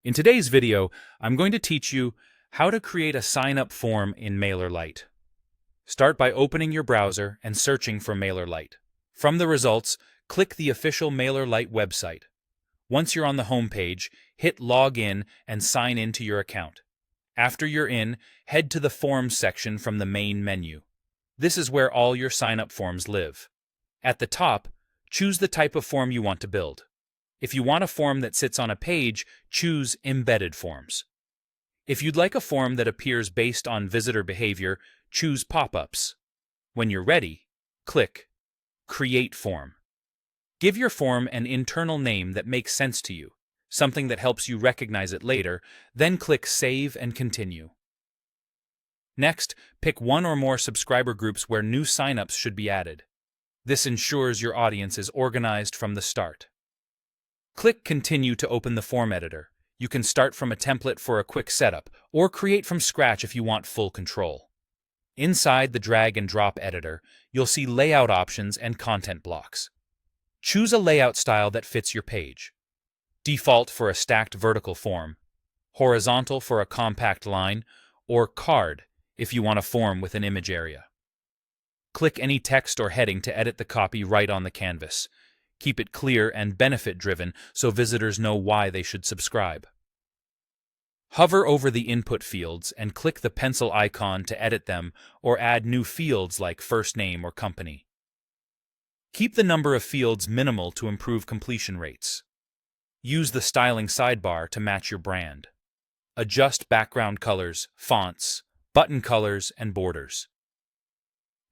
In today's video, I'm going to teach you how to create a sign-up form in Mailerlite. Start by opening your browser and searching for Mailerlite. From the results, click the official Mailerlite website. Once you're on the home page, hit Log In and sign in to your account. After you're in, head to the Forms section from the main menu. This is where all your sign-up forms live. At the top, choose the type of form you want to build. If you want a form that sits on a page, choose Embedded Forms. If you'd like a form that appears based on visitor behavior, choose Pop-ups. When you're ready, click Create Form. Give your form an internal name that makes sense to you, something that helps you recognize it later, then click Save and Continue. Next, pick one or more subscriber groups where new signups should be added. This ensures your audience is organized from the start. Click Continue to open the form editor. You can start from a template for a quick setup, or create from scratch if you want full control. Inside the drag and drop editor, you'll see layout options and content blocks. Choose a layout style that fits your page. Default for a stacked vertical form, horizontal for a compact line, or card if you want a form with an image area. Click any text or heading to edit the copy right on the canvas. Keep it clear and benefit-driven so visitors know why they should subscribe. Hover over the input fields and click the pencil icon to edit them or add new fields like first name or company. Keep the number of fields minimal to improve completion rates. Use the styling sidebar to match your brand. Adjust background colors, fonts, button colors, and borders.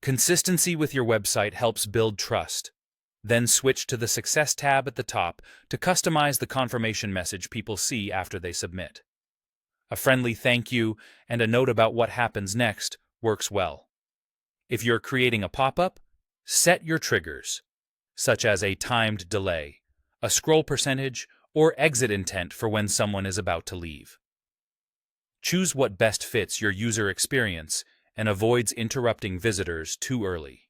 Consistency with your website helps build trust. Then switch to the Success tab at the top to customize the confirmation message people see after they submit. A friendly thank you and a note about what happens next works well. If you're creating a pop-up, set your triggers, such as a timed delay, a scroll percentage, or exit intent for when someone is about to leave. Choose what best fits your user experience and avoids interrupting visitors too early.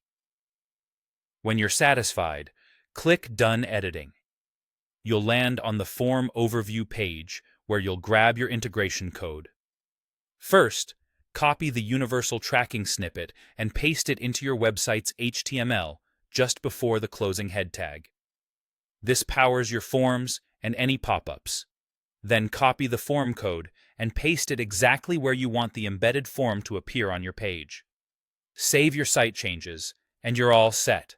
When you're satisfied, click Done Editing. You'll land on the Form Overview page where you'll grab your integration code. First, copy the universal tracking snippet and paste it into your website's HTML just before the closing head tag. This powers your forms and any pop-ups. Then copy the form code and paste it exactly where you want the embedded form to appear on your page. Save your site changes, and you're all set.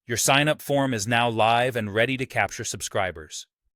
Your sign-up form is now live and ready to capture subscribers.